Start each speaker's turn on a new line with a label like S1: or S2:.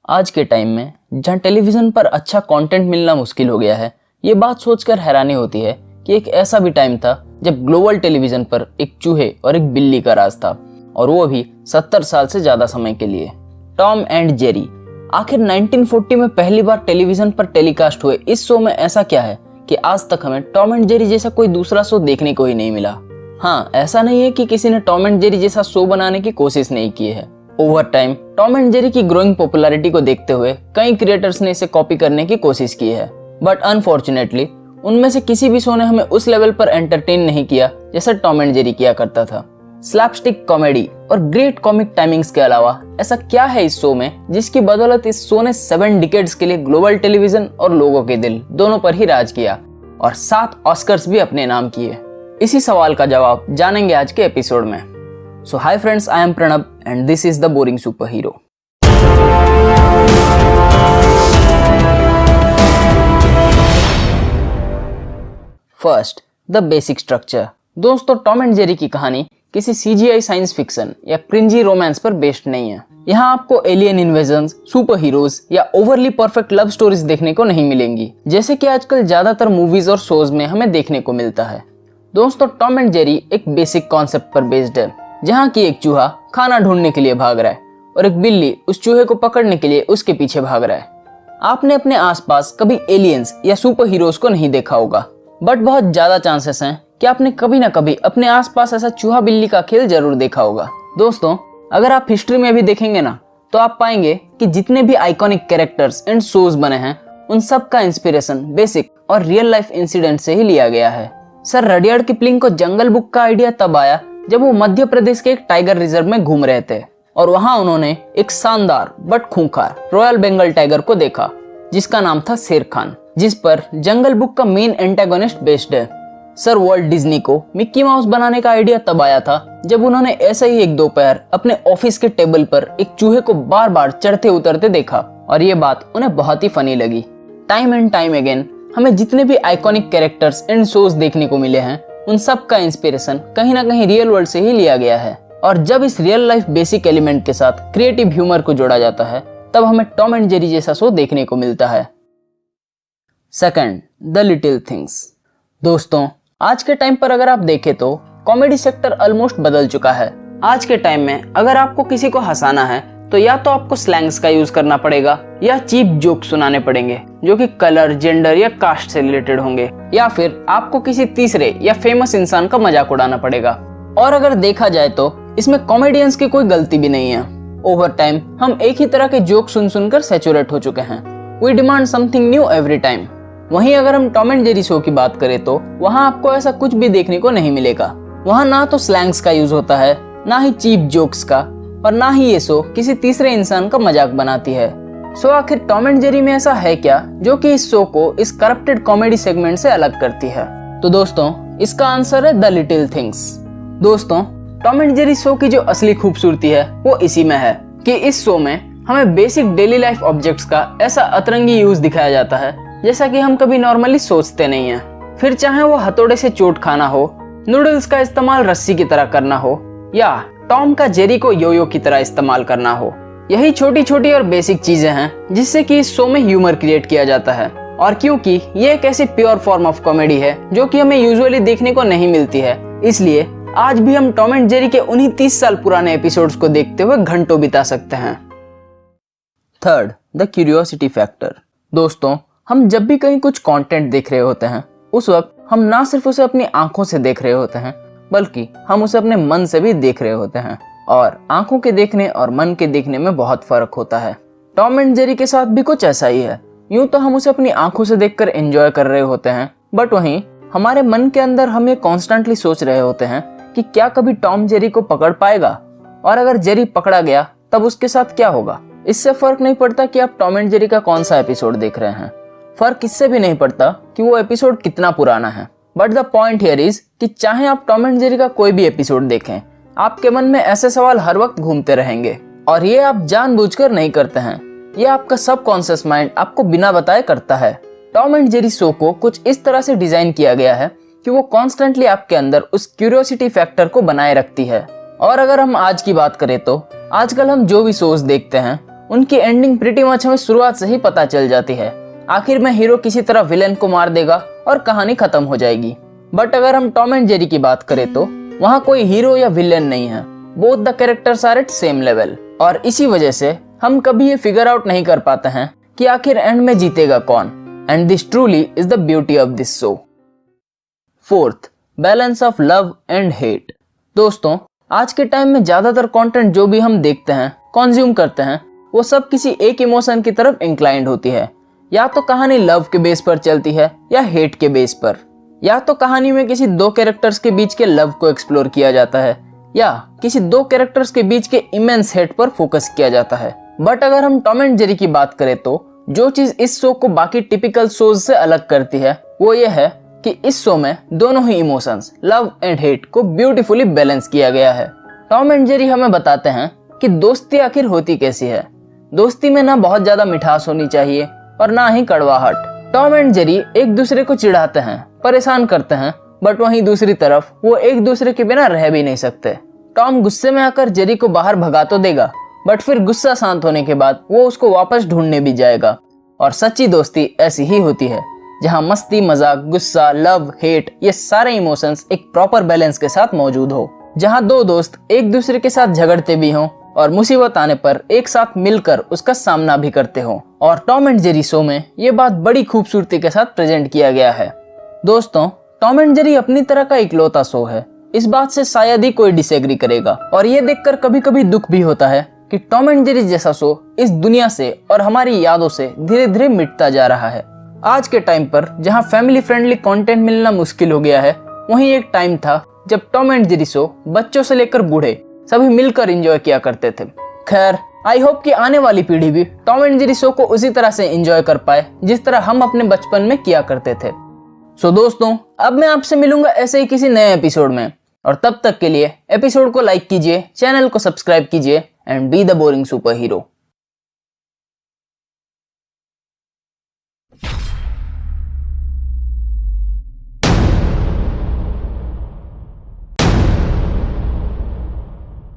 S1: आज के टाइम में जहाँ टेलीविज़न पर अच्छा कंटेंट मिलना मुश्किल हो गया है, ये बात सोचकर हैरानी होती है कि एक ऐसा भी टाइम था जब ग्लोबल टेलीविज़न पर एक चूहे और एक बिल्ली का राज था, और वो भी 70 साल से ज़्यादा समय के लिए। टॉम एंड जेरी आखिर 1940 में पहली बार टेलीविज़न पर टेलीकास्ट हुए इस शो में ऐसा क्या है कि आज तक हमें टॉम एंड जेरी जैसा कोई दूसरा शो देखने को ही नहीं मिला। हाँ, ऐसा नहीं है कि किसी ने टॉम एंड जेरी जैसा शो बनाने की कोशिश नहीं की है। Over time Tom and Jerry की ग्रोइंग पॉपुलैरिटी को देखते हुए कई क्रिएटर्स ने इसे कॉपी करने की कोशिश की है, बट अनफॉर्चुनेटली उनमें से किसी भी शो ने हमें उस लेवल पर एंटरटेन नहीं किया जैसा टॉम एंड जेरी किया करता था। स्लैपस्टिक कॉमेडी और ग्रेट कॉमिक टाइमिंग्स के अलावा ऐसा क्या है इस शो में जिसकी बदौलत इस शो ने 7 डिकेड्स के लिए ग्लोबल टेलीविजन और लोगों के दिल दोनों पर ही राज किया और 7 ऑस्कर्स भी अपने नाम किए? इसी सवाल का जवाब जानेंगे आज के एपिसोड में। So hi friends, I am Pranab and this is the boring super hero. First, the basic structure. दोस्तों, टॉम एंड जेरी की कहानी किसी CGI साइंस फिक्शन या क्रिंजी रोमांस पर बेस्ड नहीं है। यहाँ आपको एलियन इन्वेजन्स, सुपर हीरोज या ओवरली परफेक्ट लव स्टोरीज देखने को नहीं मिलेंगी, जैसे कि आजकल ज्यादातर मूवीज और शोज में हमें देखने को मिलता है। दोस्तों, टॉम एंड जेरी एक बेसिक कॉन्सेप्ट पर बेस्ड है, जहाँ की एक चूहा खाना ढूंढने के लिए भाग रहा है और एक बिल्ली उस चूहे को पकड़ने के लिए उसके पीछे भाग रहा है। आपने अपने आसपास कभी एलियंस या सुपर हीरोज को नहीं देखा होगा, बट बहुत ज्यादा चांसेस हैं कि आपने कभी ना कभी अपने आसपास ऐसा चूहा बिल्ली का खेल जरूर देखा होगा। दोस्तों, अगर आप हिस्ट्री में भी देखेंगे ना, तो आप पाएंगे कि जितने भी आइकॉनिक कैरेक्टर्स एंड शोज बने हैं, उन सब का इंस्पिरेशन बेसिक और रियल लाइफ इंसिडेंट से ही लिया गया है। सर रडियार्ड किपलिंग को जंगल बुक का आइडिया तब आया जब वो मध्य प्रदेश के एक टाइगर रिजर्व में घूम रहे थे और वहां उन्होंने एक शानदार बट खूंखार रॉयल बंगाल टाइगर को देखा जिसका नाम था शेर खान, जिस पर जंगल बुक का मेन एंटागोनिस्ट बेस्ड है। सर वॉल्ट डिज्नी को मिक्की माउस बनाने का आइडिया तब आया था जब उन्होंने ऐसे ही एक दोपहर अपने ऑफिस के टेबल पर एक चूहे को बार बार चढ़ते उतरते देखा और ये बात उन्हें बहुत ही फनी लगी। टाइम एंड टाइम अगेन हमें जितने भी आइकॉनिक कैरेक्टर्स एंड शोज देखने को मिले हैं, उन सब का इंस्पिरेशन कहीं ना कहीं रियल वर्ल्ड से ही लिया गया है। और जब इस रियल लाइफ बेसिक एलिमेंट के साथ क्रिएटिव ह्यूमर को जोड़ा जाता है, तब हमें टॉम एंड जेरी जैसा शो देखने को मिलता है। Second, the little things. दोस्तों, आज के टाइम पर अगर आप देखें तो कॉमेडी सेक्टर ऑलमोस्ट बदल चुका है। आज के टाइम में अगर आपको किसी को हंसाना है तो या तो आपको स्लैंग्स का यूज करना पड़ेगा या चीप जोक सुनाने पड़ेंगे जो कि कलर, जेंडर या कास्ट से रिलेटेड होंगे, या फिर आपको किसी तीसरे या फेमस इंसान का मजाक उड़ाना पड़ेगा। और अगर देखा जाए तो इसमें कॉमेडियंस की कोई गलती भी नहीं है। ओवर टाइम हम एक ही तरह के जोक सुन सुनकर सैचुरेट हो चुके हैं। We demand something new every time. वहीं अगर हम टॉम एंड जेरी शो की बात करें तो वहाँ आपको ऐसा कुछ भी देखने को नहीं मिलेगा। वहाँ ना तो स्लैंग्स का यूज होता है, ना ही चीप जोक्स का, और ना ही ये शो किसी तीसरे इंसान का मजाक बनाती है। सो आखिर टॉम एंड जेरी में ऐसा है क्या जो कि इस शो को इस करप्टेड कॉमेडी सेगमेंट से अलग करती है? तो दोस्तों, इसका आंसर है द लिटिल थिंग्स। दोस्तों, टॉम एंड जेरी शो की जो असली खूबसूरती है वो इसी में है कि इस शो में हमें बेसिक डेली लाइफ ऑब्जेक्ट्स का ऐसा अतरंगी यूज दिखाया जाता है जैसा कि हम कभी नॉर्मली सोचते नहीं हैं। फिर चाहे वो हथौड़े से चोट खाना हो, नूडल्स का इस्तेमाल रस्सी की तरह करना हो, या टॉम का जेरी को योयो की तरह इस्तेमाल करना हो। यही छोटी छोटी और बेसिक चीजें हैं जिससे कि इस शो में ह्यूमर क्रिएट किया जाता है। और क्योंकि ये एक ऐसी प्योर फॉर्म ऑफ कॉमेडी है जो कि हमें यूजुअली देखने को नहीं मिलती है, इसलिए आज भी हम टॉम एंड जेरी के उन्हीं 30 साल पुराने एपिसोड्स को देखते हुए घंटों बिता सकते हैं। Third, the curiosity factor. दोस्तों, हम जब भी कहीं कुछ कंटेंट देख रहे होते हैं, उस वक्त हम ना सिर्फ उसे अपनी आंखों से देख रहे होते हैं, बल्कि हम उसे अपने मन से भी देख रहे होते हैं। और आंखों के देखने और मन के देखने में बहुत फर्क होता है। टॉम एंड जेरी के साथ भी कुछ ऐसा ही है। यूं तो हम उसे अपनी आंखों से देखकर एंजॉय कर रहे होते हैं, बट वहीं हमारे मन के अंदर हम ये कॉन्स्टेंटली सोच रहे होते हैं कि क्या कभी टॉम जेरी को पकड़ पाएगा, और अगर जेरी पकड़ा गया तब उसके साथ क्या होगा। इससे फर्क नहीं पड़ता कि आप टॉम एंड जेरी का कौन सा एपिसोड देख रहे हैं। फर्क इससे भी नहीं पड़ता कि वो एपिसोड कितना पुराना है। But the point here is कि चाहे आप टॉम एंड जेरी का कोई भी एपिसोड देखें, आपके मन में ऐसे सवाल हर वक्त घूमते रहेंगे, और ये आप जानबूझकर नहीं करते हैं। ये आपका सबकॉन्शियस माइंड आपको बिना बताए करता है। टॉम एंड जेरी शो को कुछ इस तरह से डिजाइन किया गया है कि वो कॉन्स्टेंटली आपके अंदर उस क्यूरियोसिटी फैक्टर को बनाए रखती है। और अगर हम आज की बात करें तो आजकल हम जो भी शोज देखते हैं उनकी एंडिंग प्रीटी मच हमें शुरुआत से ही पता चल जाती है। आखिर में हीरो किसी तरह विलेन को मार देगा और कहानी खत्म हो जाएगी। बट अगर हम टॉम एंड जेरी की बात करें तो वहाँ कोई हीरो या विलेन नहीं है, both the characters are at same level. और इसी वजह से हम कभी ये फिगर आउट नहीं कर पाते हैं कि आखिर एंड में जीतेगा कौन। And this truly is the beauty of this show. Fourth, balance of love and hate. दोस्तों, आज के टाइम में ज्यादातर कंटेंट जो भी हम देखते हैं, कंज्यूम करते हैं, वो सब किसी एक इमोशन की तरफ इंक्लाइंड होती है। या तो कहानी लव के बेस पर चलती है या हेट के बेस पर, या तो कहानी में किसी दो कैरेक्टर्स के बीच के लव को एक्सप्लोर किया जाता है या किसी दो कैरेक्टर्स के बीच के इमेंस हेट पर फोकस किया जाता है। बट अगर हम टॉम एंड जेरी की बात करें तो जो चीज इस शो को बाकी टिपिकल शोज से अलग करती है वो ये है कि इस शो में दोनों ही इमोशंस लव एंड हेट को ब्यूटीफुली बैलेंस किया गया है। टॉम एंड जेरी हमें बताते हैं कि दोस्ती आखिर होती कैसी है। दोस्ती में ना बहुत ज्यादा मिठास होनी चाहिए और ना ही कड़वाहट। टॉम एंड जेरी एक दूसरे को चिढ़ाते हैं, परेशान करते हैं, बट वहीं दूसरी तरफ वो एक दूसरे के बिना रह भी नहीं सकते। टॉम गुस्से में आकर जेरी को बाहर भगा तो देगा, बट फिर गुस्सा शांत होने के बाद वो उसको वापस ढूंढने भी जाएगा। और सच्ची दोस्ती ऐसी ही होती है जहाँ मस्ती, मजाक, गुस्सा, लव, हेट, ये सारे इमोशंस एक प्रॉपर बैलेंस के साथ मौजूद हो। जहाँ दो दोस्त एक दूसरे के साथ झगड़ते भी हों और मुसीबत आने पर एक साथ मिलकर उसका सामना भी करते हो। और टॉम एंड जेरी शो में ये बात बड़ी खूबसूरती के साथ प्रेजेंट किया गया है। दोस्तों, टॉम एंड जेरी अपनी तरह का इकलौता शो है, इस बात से शायद ही कोई डिसएग्री करेगा। और ये देखकर कभी कभी दुख भी होता है कि टॉम एंड जेरी जैसा शो इस दुनिया से और हमारी यादों से धीरे धीरे मिटता जा रहा है। आज के टाइम पर जहाँ फैमिली फ्रेंडली कंटेंट मिलना मुश्किल हो गया है, वहीं एक टाइम था जब टॉम एंड जेरी शो बच्चों से लेकर बूढ़े सभी मिलकर एंजॉय किया करते थे। खैर, आई होप कि आने वाली पीढ़ी भी टॉम एंड जेरी शो को उसी तरह से एंजॉय कर पाए जिस तरह हम अपने बचपन में किया करते थे। सो दोस्तों, अब मैं आपसे मिलूंगा ऐसे ही किसी नए एपिसोड में, और तब तक के लिए एपिसोड को लाइक कीजिए, चैनल को सब्सक्राइब कीजिए and be the boring super hero.